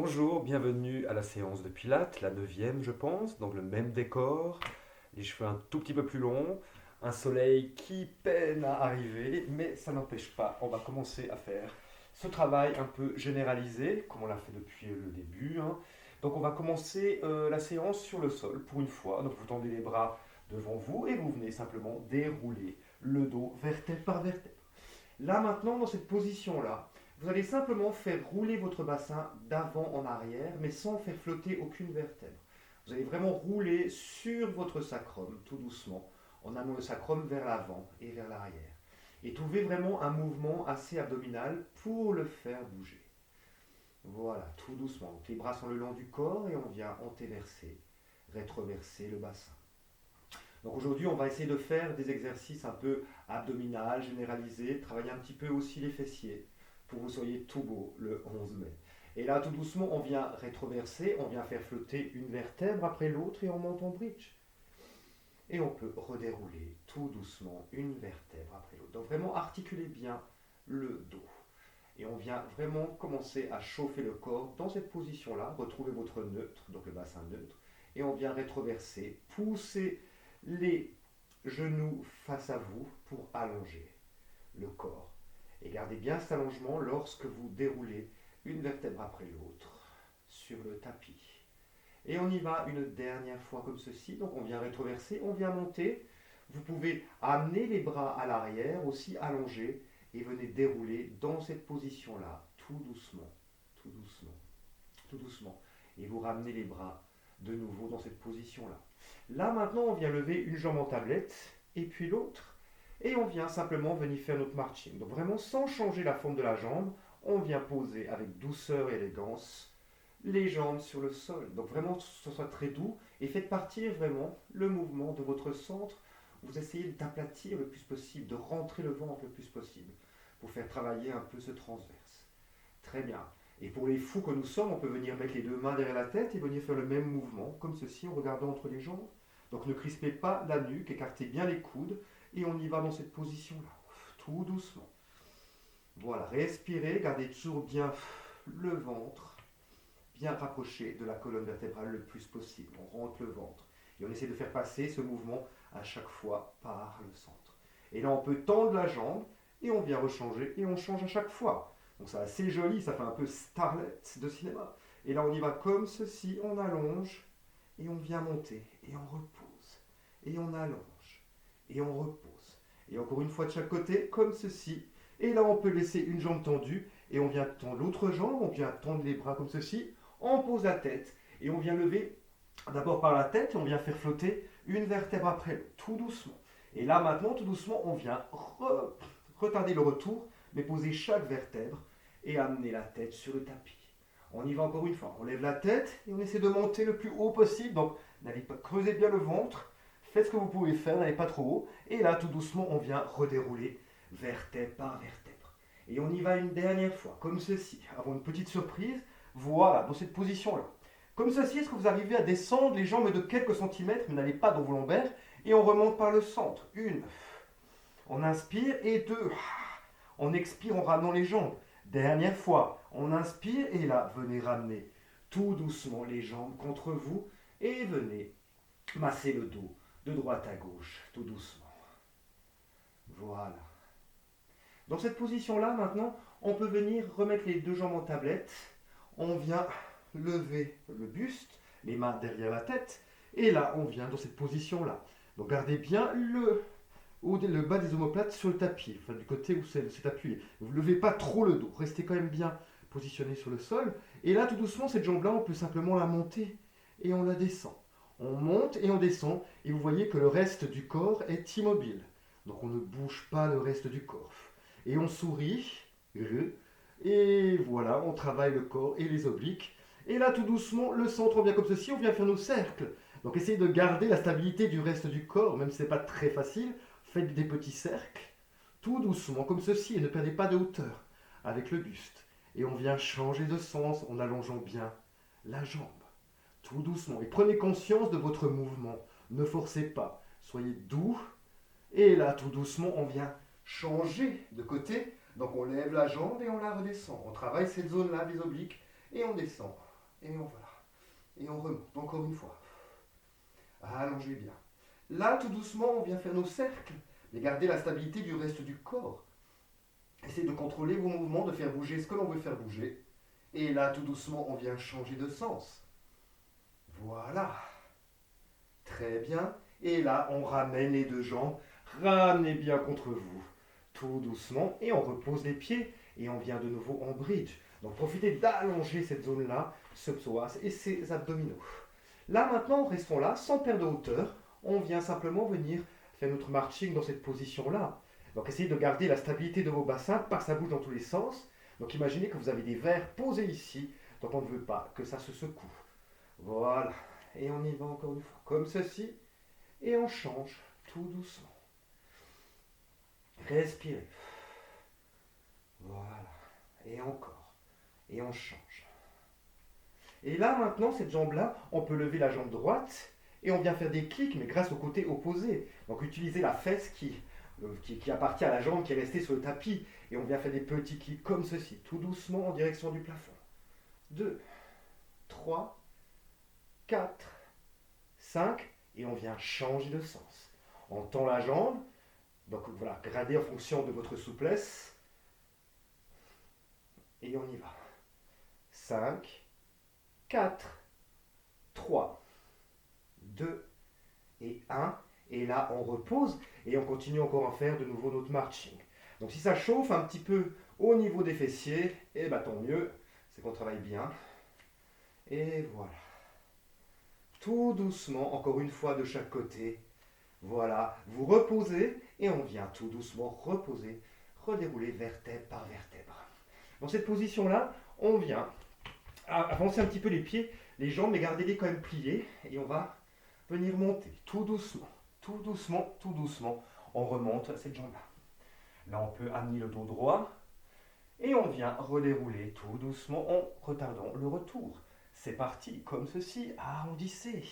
Bonjour, bienvenue à la séance de Pilates, la neuvième je pense, donc le même décor, les cheveux un tout petit peu plus longs, un soleil qui peine à arriver, mais ça n'empêche pas, on va commencer à faire ce travail un peu généralisé, comme on l'a fait depuis le début, hein. Donc on va commencer la séance sur le sol pour une fois, donc vous tendez les bras devant vous et vous venez simplement dérouler le dos vertèbre par vertèbre. Là maintenant, dans cette position-là, vous allez simplement faire rouler votre bassin d'avant en arrière, mais sans faire flotter aucune vertèbre. Vous allez vraiment rouler sur votre sacrum, tout doucement, en amenant le sacrum vers l'avant et vers l'arrière. Et trouvez vraiment un mouvement assez abdominal pour le faire bouger. Voilà, tout doucement. Donc les bras sont le long du corps et on vient antéverser, rétroverser le bassin. Donc aujourd'hui, on va essayer de faire des exercices un peu abdominal, généralisés, travailler un petit peu aussi les fessiers pour que vous soyez tout beau le 11 mai. Et là, tout doucement, on vient rétroverser, on vient faire flotter une vertèbre après l'autre et on monte en bridge. Et on peut redérouler tout doucement une vertèbre après l'autre. Donc vraiment articulez bien le dos. Et on vient vraiment commencer à chauffer le corps dans cette position-là. Retrouvez votre neutre, donc le bassin neutre. Et on vient rétroverser, pousser les genoux face à vous pour allonger le corps. Et gardez bien cet allongement lorsque vous déroulez une vertèbre après l'autre sur le tapis. Et on y va une dernière fois comme ceci. Donc on vient rétroverser, on vient monter. Vous pouvez amener les bras à l'arrière, aussi allongés, et venez dérouler dans cette position-là, tout doucement, tout doucement, tout doucement. Et vous ramenez les bras de nouveau dans cette position-là. Là maintenant, on vient lever une jambe en tablette, et puis l'autre, et on vient simplement venir faire notre marching. Donc vraiment, sans changer la forme de la jambe, on vient poser avec douceur et élégance les jambes sur le sol. Donc vraiment, que ce soit très doux, et faites partir vraiment le mouvement de votre centre. Vous essayez d'aplatir le plus possible, de rentrer le ventre le plus possible, pour faire travailler un peu ce transverse. Très bien. Et pour les fous que nous sommes, on peut venir mettre les deux mains derrière la tête et venir faire le même mouvement, comme ceci, en regardant entre les jambes. Donc ne crispez pas la nuque, écartez bien les coudes, et on y va dans cette position-là, tout doucement. Voilà, respirez, gardez toujours bien le ventre, bien rapproché de la colonne vertébrale le plus possible. On rentre le ventre, et on essaie de faire passer ce mouvement à chaque fois par le centre. Et là, on peut tendre la jambe, et on vient rechanger, et on change à chaque fois. Donc c'est assez joli, ça fait un peu starlet de cinéma. Et là, on y va comme ceci, on allonge, et on vient monter, et on repose, et on allonge, et on repose. Et encore une fois de chaque côté, comme ceci. Et là, on peut laisser une jambe tendue, et on vient tendre l'autre jambe, on vient tendre les bras comme ceci, on pose la tête, et on vient lever d'abord par la tête, et on vient faire flotter une vertèbre après l'autre, tout doucement. Et là, maintenant, tout doucement, on vient retarder le retour, mais poser chaque vertèbre et amener la tête sur le tapis. On y va encore une fois. On lève la tête et on essaie de monter le plus haut possible. Donc, n'allez pas creuser bien le ventre. Faites ce que vous pouvez faire, n'allez pas trop haut. Et là, tout doucement, on vient redérouler vertèbre par vertèbre. Et on y va une dernière fois, comme ceci. Avant une petite surprise, voilà, dans cette position-là. Comme ceci, est-ce que vous arrivez à descendre les jambes de quelques centimètres, mais n'allez pas dans vos lombaires. Et on remonte par le centre. Une. On inspire et deux. On expire en ramenant les jambes. Dernière fois, on inspire et là, venez ramener tout doucement les jambes contre vous et venez masser le dos de droite à gauche, tout doucement. Voilà. Dans cette position-là, maintenant, on peut venir remettre les deux jambes en tablette. On vient lever le buste, les mains derrière la tête, et là, on vient dans cette position-là. Donc gardez bien le bas des omoplates sur le tapis, enfin du côté où c'est appuyé. Vous ne levez pas trop le dos, restez quand même bien positionné sur le sol. Et là, tout doucement, cette jambe-là, on peut simplement la monter et on la descend. On monte et on descend, et vous voyez que le reste du corps est immobile. Donc on ne bouge pas le reste du corps. Et on sourit, et voilà, on travaille le corps et les obliques. Et là, tout doucement, le centre, on vient comme ceci, on vient faire nos cercles. Donc essayez de garder la stabilité du reste du corps, même si ce n'est pas très facile. Faites des petits cercles, tout doucement, comme ceci, et ne perdez pas de hauteur avec le buste. Et on vient changer de sens en allongeant bien la jambe, tout doucement. Et prenez conscience de votre mouvement. Ne forcez pas, soyez doux. Et là, tout doucement, on vient changer de côté. Donc on lève la jambe et on la redescend. On travaille cette zone-là des obliques et on descend. Et on voilà. Et on remonte, encore une fois. Allongez bien. Là, tout doucement, on vient faire nos cercles, mais gardez la stabilité du reste du corps. Essayez de contrôler vos mouvements, de faire bouger ce que l'on veut faire bouger. Et là, tout doucement, on vient changer de sens. Voilà. Très bien. Et là, on ramène les deux jambes. Ramenez bien contre vous. Tout doucement. Et on repose les pieds. Et on vient de nouveau en bridge. Donc profitez d'allonger cette zone-là, ce psoas et ses abdominaux. Là maintenant, restons là sans perdre de hauteur. On vient simplement venir faire notre marching dans cette position-là. Donc essayez de garder la stabilité de vos bassins, pas que ça bouge dans tous les sens. Donc imaginez que vous avez des verres posés ici. Donc on ne veut pas que ça se secoue. Voilà. Et on y va encore une fois. Comme ceci. Et on change tout doucement. Respirez. Voilà. Et encore. Et on change. Et là maintenant, cette jambe-là, on peut lever la jambe droite et on vient faire des clics, mais grâce au côté opposé. Donc utilisez la fesse qui appartient à la jambe qui est restée sur le tapis. Et on vient faire des petits clics comme ceci, tout doucement en direction du plafond. 2, 3, 4, 5, et on vient changer de sens. On tend la jambe, donc voilà, gradez en fonction de votre souplesse. Et on y va. 5, 4, 3, 2 et 1. Et là, on repose et on continue encore à faire de nouveau notre marching. Donc si ça chauffe un petit peu au niveau des fessiers, eh bien tant mieux, c'est qu'on travaille bien. Et voilà. Tout doucement, encore une fois de chaque côté. Voilà, vous reposez et on vient tout doucement reposer, redérouler vertèbre par vertèbre. Dans cette position-là, on vient avancer un petit peu les pieds, les jambes, mais gardez-les quand même pliés. Et on va venir monter tout doucement, tout doucement, tout doucement. On remonte cette jambe-là. Là, on peut amener le dos droit et on vient redérouler tout doucement en retardant le retour. C'est parti, comme ceci, arrondissez.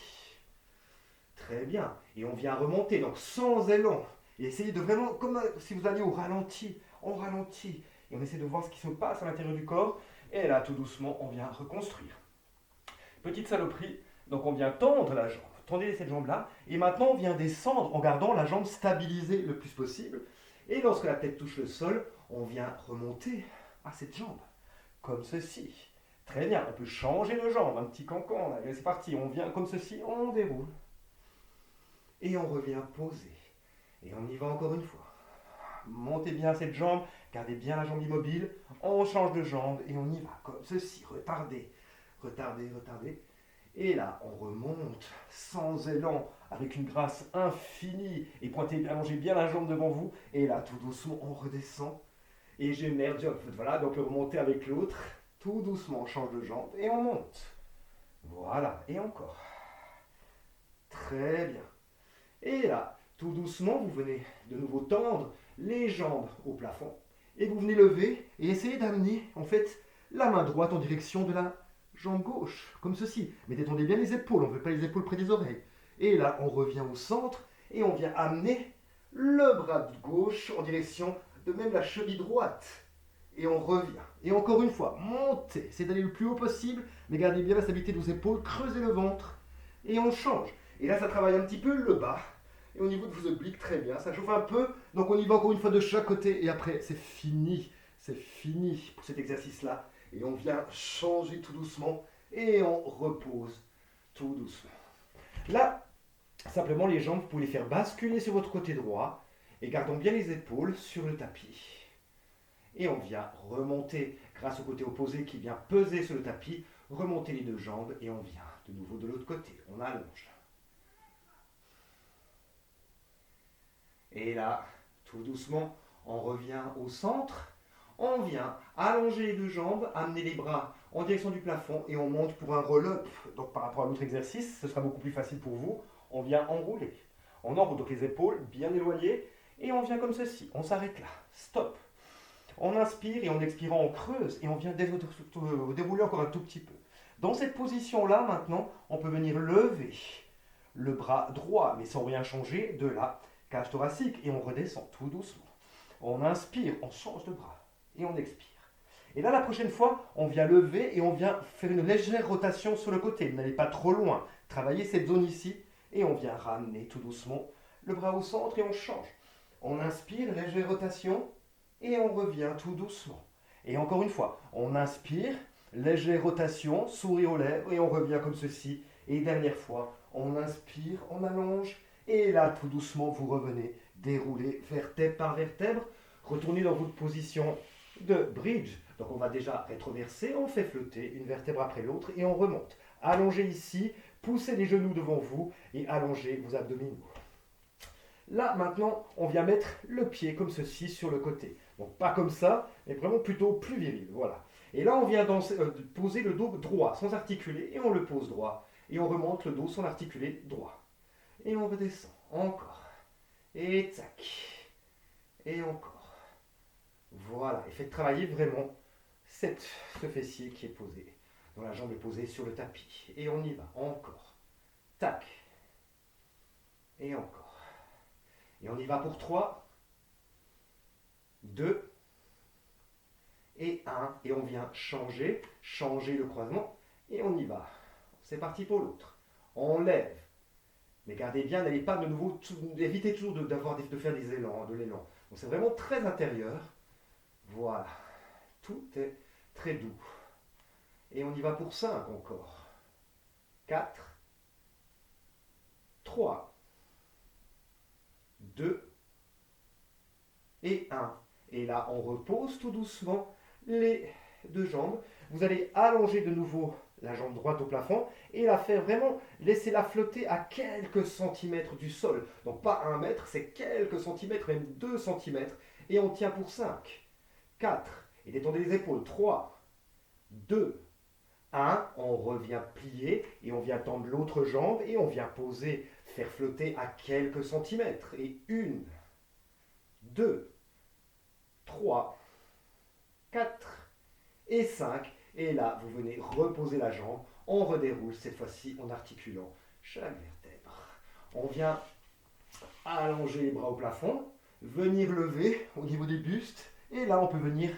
Très bien. Et on vient remonter, donc sans élan. Et essayez de vraiment, comme si vous alliez au ralenti, on ralentit. Et on essaie de voir ce qui se passe à l'intérieur du corps. Et là, tout doucement, on vient reconstruire. Petite saloperie, donc on vient tendre la jambe. Tendez cette jambe-là. Et maintenant, on vient descendre en gardant la jambe stabilisée le plus possible. Et lorsque la tête touche le sol, on vient remonter à cette jambe. Comme ceci. Très bien, on peut changer de jambe, un petit cancan. Là. C'est parti, on vient comme ceci, on déroule. Et on revient poser. Et on y va encore une fois. Montez bien cette jambe, gardez bien la jambe immobile. On change de jambe et on y va comme ceci. Retardez, retardez, retardez. Et là, on remonte sans élan, avec une grâce infinie. Et pointez, allongez bien la jambe devant vous. Et là, tout doucement, on redescend. Et j'émerge. Voilà, donc on peut remonter avec l'autre. Tout doucement, on change de jambe et on monte. Voilà, et encore. Très bien. Et là, tout doucement, vous venez de nouveau tendre les jambes au plafond. Et vous venez lever et essayer d'amener, en fait, la main droite en direction de la jambe gauche, comme ceci. Mais détendez bien les épaules, on ne veut pas les épaules près des oreilles. Et là, on revient au centre et on vient amener le bras gauche en direction de même la cheville droite. Et on revient. Et encore une fois, montez. C'est d'aller le plus haut possible, mais gardez bien la stabilité de vos épaules, creusez le ventre. Et on change. Et là, ça travaille un petit peu le bas. Et au niveau de vos obliques, très bien. Ça chauffe un peu. Donc on y va encore une fois de chaque côté. Et après, c'est fini. C'est fini pour cet exercice-là. Et on vient changer tout doucement. Et on repose tout doucement. Là, simplement les jambes, vous pouvez les faire basculer sur votre côté droit. Et gardons bien les épaules sur le tapis. Et on vient remonter grâce au côté opposé qui vient peser sur le tapis, remonter les deux jambes et on vient de nouveau de l'autre côté. On allonge. Et là, tout doucement, on revient au centre. On vient allonger les deux jambes, amener les bras en direction du plafond et on monte pour un roll-up. Donc par rapport à l'autre exercice, ce sera beaucoup plus facile pour vous. On vient enrouler. On enroule donc les épaules bien éloignées et on vient comme ceci. On s'arrête là. Stop. On inspire et en expirant, on creuse et on vient dérouler encore un tout petit peu. Dans cette position-là, maintenant, on peut venir lever le bras droit, mais sans rien changer, de la cage thoracique et on redescend tout doucement. On inspire, on change de bras et on expire. Et là, la prochaine fois, on vient lever et on vient faire une légère rotation sur le côté. Vous n'allez pas trop loin. Travaillez cette zone ici et on vient ramener tout doucement le bras au centre et on change. On inspire, légère rotation et on revient tout doucement. Et encore une fois, on inspire, légère rotation, sourire aux lèvres et on revient comme ceci. Et dernière fois, on inspire, on allonge et là, tout doucement, vous revenez, déroulez vertèbre par vertèbre, retournez dans votre position de bridge. Donc on va déjà rétroverser, on fait flotter une vertèbre après l'autre et on remonte. Allongez ici, poussez les genoux devant vous et allongez vos abdominaux. Là, maintenant, on vient mettre le pied comme ceci sur le côté. Donc pas comme ça, mais vraiment plutôt plus viril. Voilà. Et là, on vient poser le dos droit, sans articuler, et on le pose droit. Et on remonte le dos sans articuler, droit. Et on redescend. Encore. Et tac. Et encore. Voilà. Et faites travailler vraiment ce fessier qui est posé. dont la jambe est posée sur le tapis. Et on y va. Encore. Tac. Et encore. Et on y va pour 3, 2 et 1. Et on vient changer le croisement. Et on y va. C'est parti pour l'autre. On lève. Mais gardez bien, n'allez pas de nouveau, évitez toujours de faire des élans, de l'élan. Donc c'est vraiment très intérieur. Voilà. Tout est très doux. Et on y va pour 5 encore. 4, 3, 2 et 1. Et là, on repose tout doucement les deux jambes. Vous allez allonger de nouveau la jambe droite au plafond et la faire vraiment, laissez-la flotter à quelques centimètres du sol. Donc pas 1 mètre, c'est quelques centimètres, même 2 centimètres. Et on tient pour 5, 4, et détendez les épaules, 3, 2, 1, on revient plier et on vient tendre l'autre jambe et on vient poser, faire flotter à quelques centimètres. Et 1, 2, 3, 4 et 5. Et là, vous venez reposer la jambe. On redéroule cette fois-ci en articulant chaque vertèbre. On vient allonger les bras au plafond, venir lever au niveau des bustes. Et là, on peut venir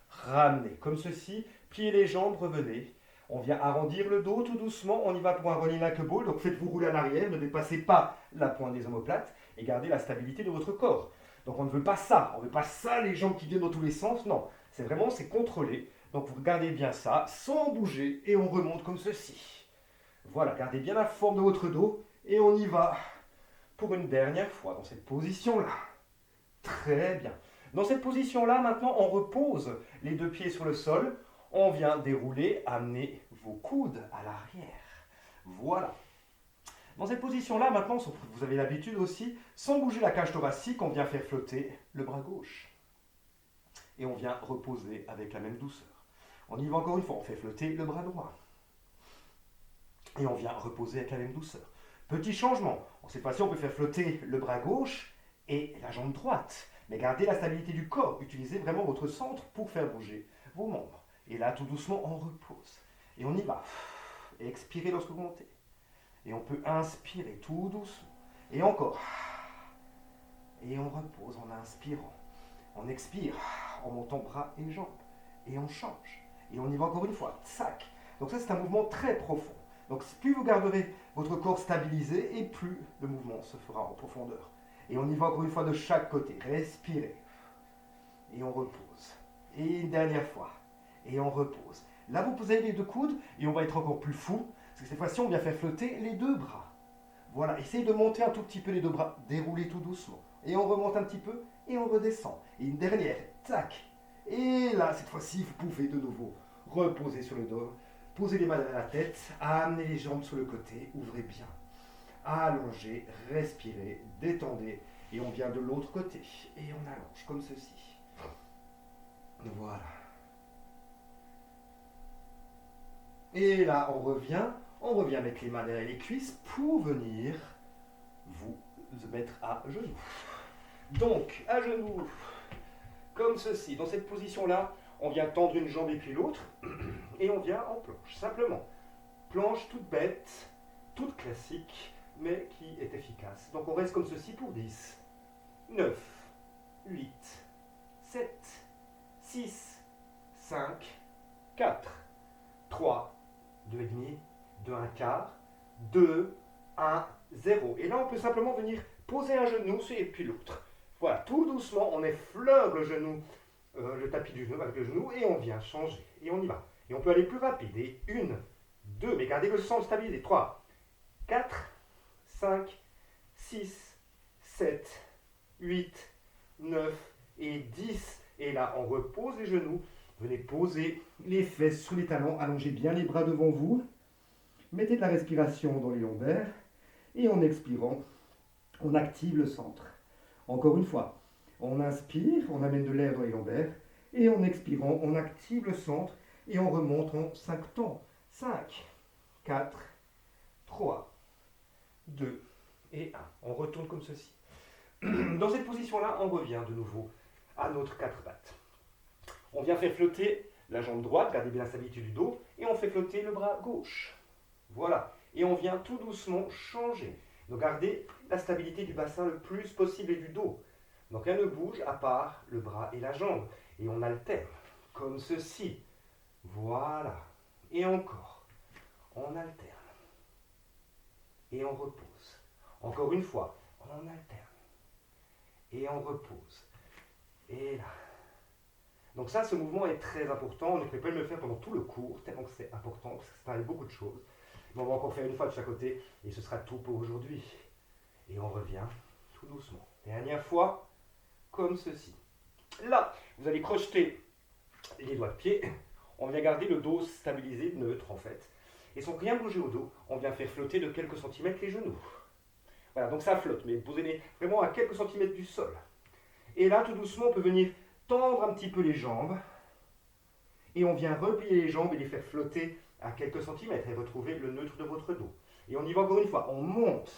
ramener comme ceci. Pliez les jambes, revenez. On vient arrondir le dos tout doucement. On y va pour un rolling like a ball. Donc faites-vous rouler en arrière. Ne dépassez pas la pointe des omoplates et gardez la stabilité de votre corps. Donc on ne veut pas ça. On ne veut pas ça, les jambes qui viennent dans tous les sens. Non, c'est contrôlé. Donc vous regardez bien ça, sans bouger, et on remonte comme ceci. Voilà, gardez bien la forme de votre dos, et on y va pour une dernière fois dans cette position-là. Très bien. Dans cette position-là, maintenant, on repose les deux pieds sur le sol. On vient dérouler, amener vos coudes à l'arrière. Voilà. Dans cette position-là, maintenant, vous avez l'habitude aussi, sans bouger la cage thoracique, on vient faire flotter le bras gauche. Et on vient reposer avec la même douceur. On y va encore une fois, on fait flotter le bras droit. Et on vient reposer avec la même douceur. Petit changement. Cette fois-ci, on peut faire flotter le bras gauche et la jambe droite. Mais gardez la stabilité du corps. Utilisez vraiment votre centre pour faire bouger vos membres. Et là, tout doucement, on repose. Et on y va. Et expirez lorsque vous montez. Et on peut inspirer tout doucement. Et encore. Et on repose en inspirant. On expire en montant bras et jambes. Et on change. Et on y va encore une fois. Tac. Donc ça, c'est un mouvement très profond. Donc plus vous garderez votre corps stabilisé et plus le mouvement se fera en profondeur. Et on y va encore une fois de chaque côté. Respirez. Et on repose. Et une dernière fois. Et on repose. Là, vous posez les deux coudes et on va être encore plus fou. Parce que cette fois-ci, on vient faire flotter les deux bras. Voilà. Essayez de monter un tout petit peu les deux bras. Déroulez tout doucement. Et on remonte un petit peu et on redescend. Et une dernière. Tac. Et là, cette fois-ci, vous pouvez de nouveau reposer sur le dos, poser les mains à la tête, amener les jambes sur le côté, ouvrez bien, allongez, respirez, détendez, et on vient de l'autre côté, et on allonge comme ceci. Voilà. Et là, on revient avec les mains derrière les cuisses pour venir vous mettre à genoux. Donc, à genoux. Comme ceci, dans cette position-là, on vient tendre une jambe et puis l'autre, et on vient en planche, simplement. Planche toute bête, toute classique, mais qui est efficace. Donc on reste comme ceci pour 10, 9, 8, 7, 6, 5, 4, 3, 2,5, 2, 1 quart, 2, 1, 0. Et là, on peut simplement venir poser un genou et puis l'autre. Voilà, tout doucement, on effleure le genou, le tapis du genou avec le genou et on vient changer. Et on y va. Et on peut aller plus rapide. Et 1, 2, mais gardez le centre stabilisé. 3, 4, 5, 6, 7, 8, 9 et 10. Et là, on repose les genoux. Venez poser les fesses sous les talons. Allongez bien les bras devant vous. Mettez de la respiration dans les lombaires. Et en expirant, on active le centre. Encore une fois, on inspire, on amène de l'air dans les lombaires. Et en expirant, on active le centre. Et on remonte en 5 temps. 5, 4, 3, 2 et 1. On retourne comme ceci. Dans cette position-là, on revient de nouveau à notre 4 pattes. On vient faire flotter la jambe droite, gardez bien la stabilité du dos, et on fait flotter le bras gauche. Voilà. Et on vient tout doucement changer. Donc gardez la stabilité du bassin le plus possible et du dos. Donc rien ne bouge à part le bras et la jambe. Et on alterne, comme ceci. Voilà. Et encore. On alterne. Et on repose. Encore une fois, on alterne. Et on repose. Et là. Donc ça, ce mouvement est très important. On ne peut pas le faire pendant tout le cours, tellement que c'est important, parce que ça parle beaucoup de choses. Mais on va encore faire une fois de chaque côté, et ce sera tout pour aujourd'hui. Et on revient tout doucement. Dernière fois, comme ceci. Là, vous allez crocheter les doigts de pied. On vient garder le dos stabilisé, neutre en fait. Et sans rien bouger au dos, on vient faire flotter de quelques centimètres les genoux. Voilà, donc ça flotte, mais posez-les vraiment à quelques centimètres du sol. Et là, tout doucement, on peut venir tendre un petit peu les jambes. Et on vient replier les jambes et les faire flotter à quelques centimètres et retrouver le neutre de votre dos. Et on y va encore une fois. On monte.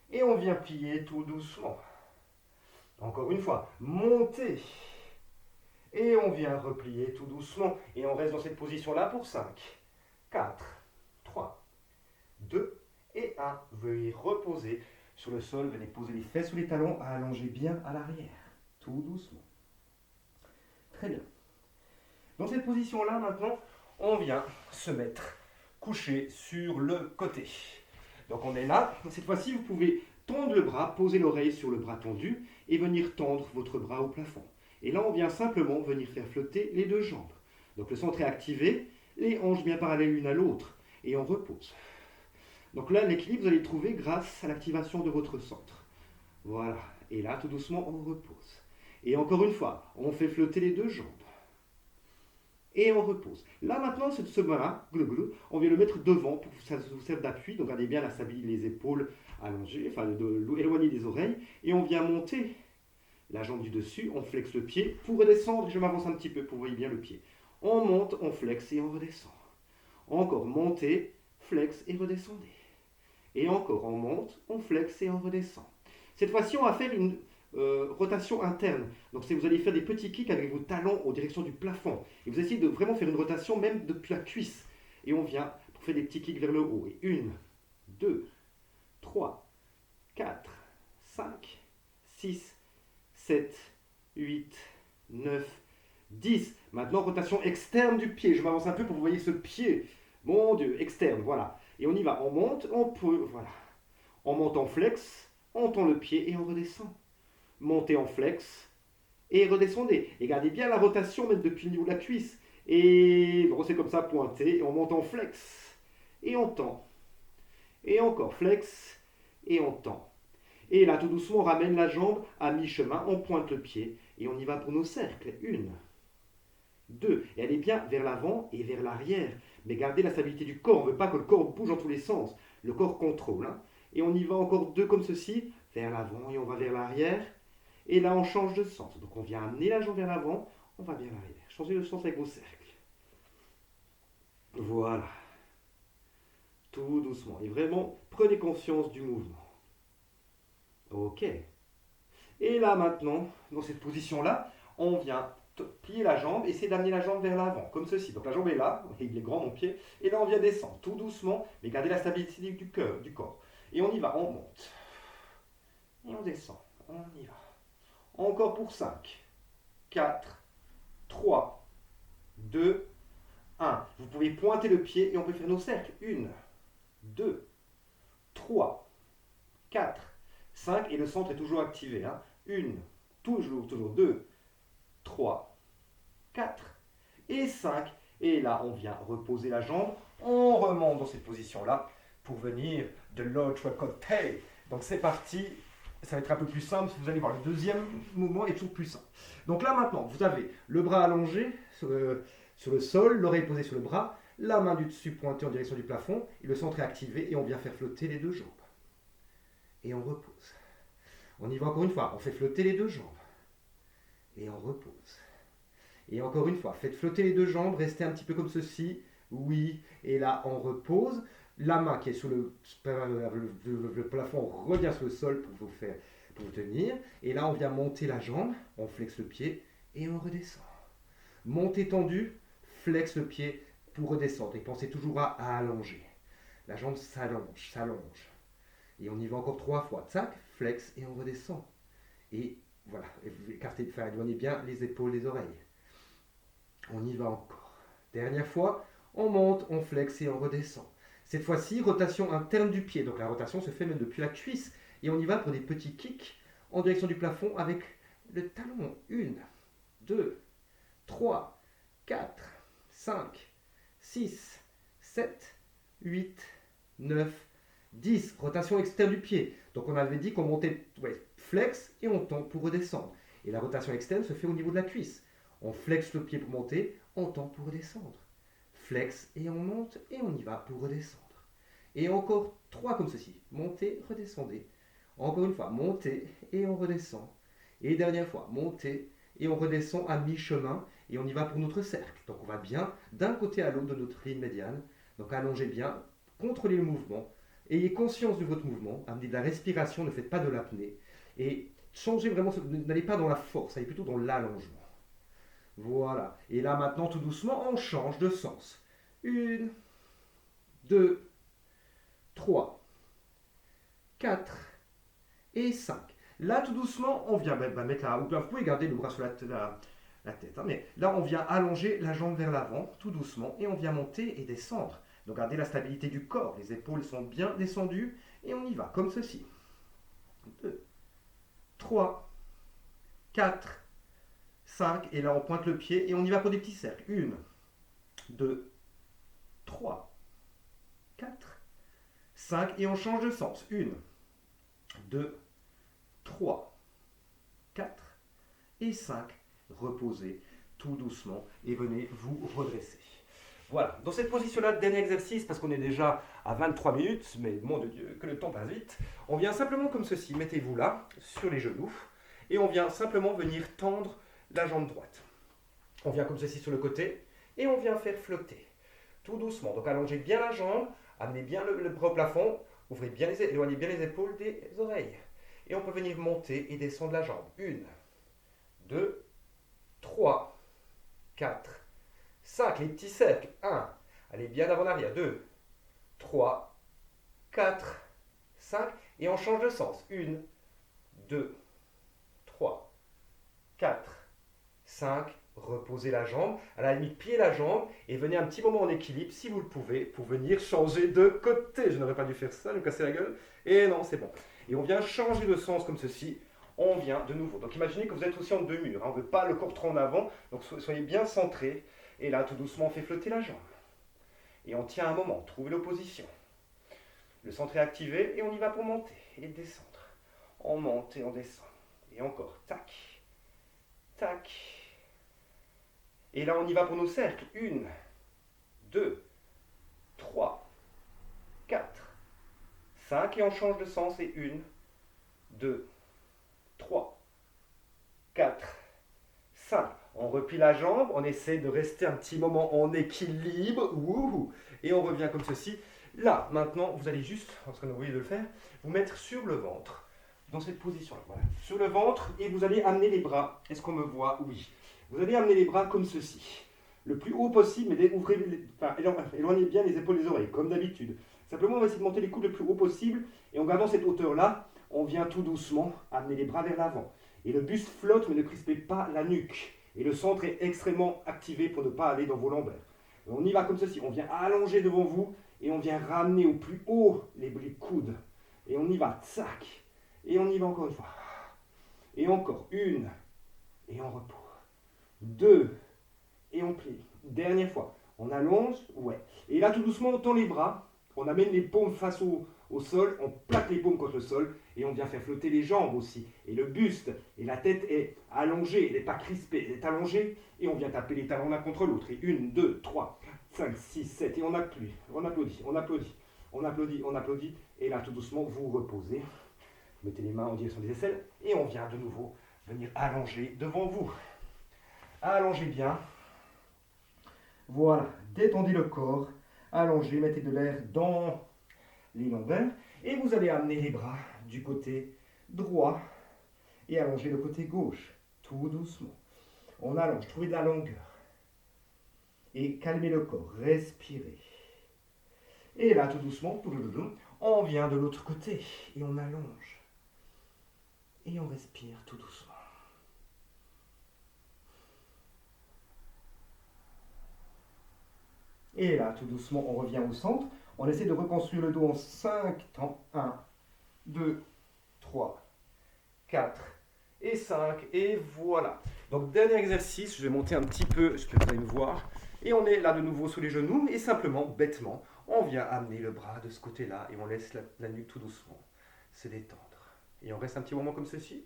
Et on vient plier tout doucement. Encore une fois. Monter. Et on vient replier tout doucement. Et on reste dans cette position-là pour 5, 4, 3, 2 et 1. Veuillez reposer sur le sol. Venez poser les fesses sous les talons. Allongez bien à l'arrière. Tout doucement. Très bien. Dans cette position-là, maintenant, on vient se mettre couché sur le côté. Donc on est là. Cette fois-ci, vous pouvez tendre le bras, poser l'oreille sur le bras tendu et venir tendre votre bras au plafond. Et là, on vient simplement venir faire flotter les deux jambes. Donc le centre est activé, les hanches bien parallèles l'une à l'autre. Et on repose. Donc là, l'équilibre, vous allez le trouver grâce à l'activation de votre centre. Voilà. Et là, tout doucement, on repose. Et encore une fois, on fait flotter les deux jambes. Et on repose. Là maintenant, ce bras, on vient le mettre devant pour que ça vous serve d'appui. Donc gardez bien la stabilité, les épaules allongées, enfin éloignées des oreilles. Et on vient monter la jambe du dessus, on flexe le pied pour redescendre. Je m'avance un petit peu pour que vous voyez bien le pied. On monte, on flexe et on redescend. Encore montez, flex et redescendez. Et encore, on monte, on flexe et on redescend. Cette fois-ci, on va faire une rotation interne. Donc vous allez faire des petits kicks avec vos talons en direction du plafond. Et vous essayez de vraiment faire une rotation même depuis la cuisse. Et on vient pour faire des petits kicks vers le haut. Et 1, 2, 3, 4, 5, 6, 7, 8, 9, 10. Maintenant, rotation externe du pied. Je m'avance un peu pour que vous voyez ce pied. Mon Dieu, externe, voilà. Et on y va. On monte, on peut, voilà. On monte en flex, on tend le pied et on redescend. Montez en flex et redescendez. Et gardez bien la rotation même depuis le niveau de la cuisse. Et c'est comme ça, pointé. Et on monte en flex. Et on tend. Et encore flex. Et on tend. Et là, tout doucement, on ramène la jambe à mi-chemin. On pointe le pied. Et on y va pour nos cercles. 1, 2. Et allez bien vers l'avant et vers l'arrière. Mais gardez la stabilité du corps. On ne veut pas que le corps bouge dans tous les sens. Le corps contrôle. Hein. Et on y va encore 2 comme ceci. Vers l'avant et on va vers l'arrière. Et là, on change de sens. Donc, on vient amener la jambe vers l'avant, on va vers l'arrière. Changez le sens avec vos cercles. Voilà. Tout doucement. Et vraiment, prenez conscience du mouvement. Ok. Et là, maintenant, dans cette position-là, on vient plier la jambe, essayer d'amener la jambe vers l'avant, comme ceci. Donc, la jambe est là, il est grand, mon pied. Et là, on vient descendre, tout doucement, mais gardez la stabilité du corps. Et on y va, on monte. Et on descend, on y va. Encore pour 5, 4, 3, 2, 1. Vous pouvez pointer le pied et on peut faire nos cercles. 1, 2, 3, 4, 5. Et le centre est toujours activé. 1, toujours, 2, 3, 4 et 5. Et là, on vient reposer la jambe. On remonte dans cette position-là pour venir de l'autre côté. Donc c'est parti. Ça va être un peu plus simple. Vous allez voir, le deuxième mouvement est toujours plus simple. Donc là maintenant, vous avez le bras allongé sur le sol, l'oreille posée sur le bras, la main du dessus pointée en direction du plafond, et le centre est activé et on vient faire flotter les deux jambes. Et on repose. On y va encore une fois, on fait flotter les deux jambes. Et on repose. Et encore une fois, faites flotter les deux jambes, restez un petit peu comme ceci. Oui, et là on repose. La main qui est sur le plafond revient sur le sol pour vous tenir. Et là on vient monter la jambe, on flexe le pied et on redescend. Montez tendu, flexe le pied pour redescendre. Et pensez toujours à allonger. La jambe s'allonge, s'allonge. Et on y va encore 3 fois. Tac, flex et on redescend. Et voilà, écartez, éloignez bien les épaules des oreilles. On y va encore. Dernière fois, on monte, on flexe et on redescend. Cette fois-ci, rotation interne du pied. Donc la rotation se fait même depuis la cuisse. Et on y va pour des petits kicks en direction du plafond avec le talon. 1, 2, 3, 4, 5, 6, 7, 8, 9, 10. Rotation externe du pied. Donc on avait dit qu'on montait flex et on tombe pour redescendre. Et la rotation externe se fait au niveau de la cuisse. On flexe le pied pour monter, on tend pour redescendre. Flex et on monte et on y va pour redescendre. Et encore 3 comme ceci. Montez, redescendez. Encore une fois, montez et on redescend. Et dernière fois, montez et on redescend à mi-chemin et on y va pour notre cercle. Donc on va bien d'un côté à l'autre de notre ligne médiane. Donc allongez bien, contrôlez le mouvement. Ayez conscience de votre mouvement, amenez de la respiration, ne faites pas de l'apnée. Et changez vraiment, n'allez pas dans la force, allez plutôt dans l'allongement. Voilà. Et là maintenant, tout doucement, on change de sens. 1, 2, 3, 4 et 5. Là, tout doucement, on vient mettre la... Vous pouvez garder le bras sur la tête. Mais là, on vient allonger la jambe vers l'avant, tout doucement, et on vient monter et descendre. Donc, gardez la stabilité du corps. Les épaules sont bien descendues, et on y va, comme ceci. 2, 3, 4, 5, et là on pointe le pied et on y va pour des petits cercles. 1, 2, 3, 4, 5 et on change de sens. 1, 2, 3, 4 et 5. Reposez tout doucement et venez vous redresser. Voilà, dans cette position-là, dernier exercice, parce qu'on est déjà à 23 minutes, mais mon Dieu, que le temps passe vite. On vient simplement comme ceci, mettez-vous là, sur les genoux, et on vient simplement venir tendre la jambe droite. On vient comme ceci sur le côté et on vient faire flotter tout doucement. Donc allongez bien la jambe, amenez bien le bras au plafond, ouvrez bien éloignez bien les épaules des oreilles. Et on peut venir monter et descendre la jambe. 1, 2, 3, 4, 5. Les petits cercles. 1. Allez bien avant l'arrière. 2, 3, 4, 5. Et on change de sens. 1, 2, 3, 4, 5, reposez la jambe, à la limite pliez la jambe et venez un petit moment en équilibre si vous le pouvez pour venir changer de côté. Je n'aurais pas dû faire ça, me casser la gueule. Et non, c'est bon. Et on vient changer de sens comme ceci. On vient de nouveau. Donc imaginez que vous êtes aussi en deux murs. On ne veut pas le corps trop en avant. Donc soyez bien centrés. Et là, tout doucement, on fait flotter la jambe. Et on tient un moment. Trouvez l'opposition. Le centre est activé et on y va pour monter et descendre. On monte et on descend. Et encore. Tac. Tac. Et là, on y va pour nos cercles. 1, 2, 3, 4, 5. Et on change de sens. Et 1, 2, 3, 4, 5. On replie la jambe. On essaie de rester un petit moment en équilibre. Wouhou. Et on revient comme ceci. Là, maintenant, vous allez juste, en train de de le faire, vous mettre sur le ventre. Dans cette position-là. Voilà. Sur le ventre. Et vous allez amener les bras. Est-ce qu'on me voit? Oui. Vous allez amener les bras comme ceci, le plus haut possible, mais éloignez bien les épaules des oreilles, comme d'habitude. Simplement, on va essayer de monter les coudes le plus haut possible, et en gardant cette hauteur-là, on vient tout doucement amener les bras vers l'avant. Et le buste flotte, mais ne crispez pas la nuque. Et le centre est extrêmement activé pour ne pas aller dans vos lombaires. On y va comme ceci. On vient allonger devant vous et on vient ramener au plus haut les coudes. Et on y va, tac. Et on y va encore une fois. Et encore, une. Et on repose. Deux. Et on plie. Dernière fois. On allonge, ouais. Et là, tout doucement, on tend les bras. On amène les paumes face au sol. On plaque les paumes contre le sol. Et on vient faire flotter les jambes aussi. Et le buste. Et la tête est allongée. Elle n'est pas crispée. Elle est allongée. Et on vient taper les talons l'un contre l'autre. Et 1, 2, 3, 5, 6, 7. Et on appuie. On applaudit. On applaudit. On applaudit. On applaudit. Et là, tout doucement, vous reposez. Mettez les mains en direction des aisselles. Et on vient de nouveau venir allonger devant vous. Allongez bien. Voilà, détendez le corps, allongez, mettez de l'air dans les lombaires et vous allez amener les bras du côté droit et allonger le côté gauche, tout doucement. On allonge, trouvez de la longueur et calmez le corps, respirez. Et là, tout doucement, on vient de l'autre côté et on allonge et on respire tout doucement. Et là, tout doucement, on revient au centre. On essaie de reconstruire le dos en 5 temps. 1, 2, 3, 4 et 5. Et voilà. Donc, dernier exercice. Je vais monter un petit peu, je peux vous allez me voir. Et on est là de nouveau sous les genoux. Et simplement, bêtement, on vient amener le bras de ce côté-là. Et on laisse la nuque tout doucement se détendre. Et on reste un petit moment comme ceci.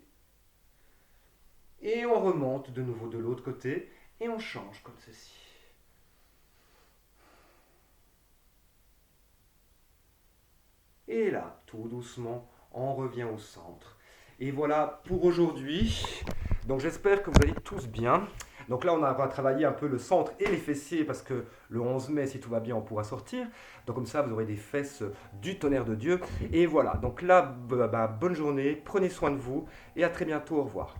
Et on remonte de nouveau de l'autre côté. Et on change comme ceci. Et là, tout doucement, on revient au centre. Et voilà pour aujourd'hui. Donc j'espère que vous allez tous bien. Donc là, on va travailler un peu le centre et les fessiers parce que le 11 mai, si tout va bien, on pourra sortir. Donc comme ça, vous aurez des fesses du tonnerre de Dieu. Et voilà, donc là, bonne journée, prenez soin de vous et à très bientôt, au revoir.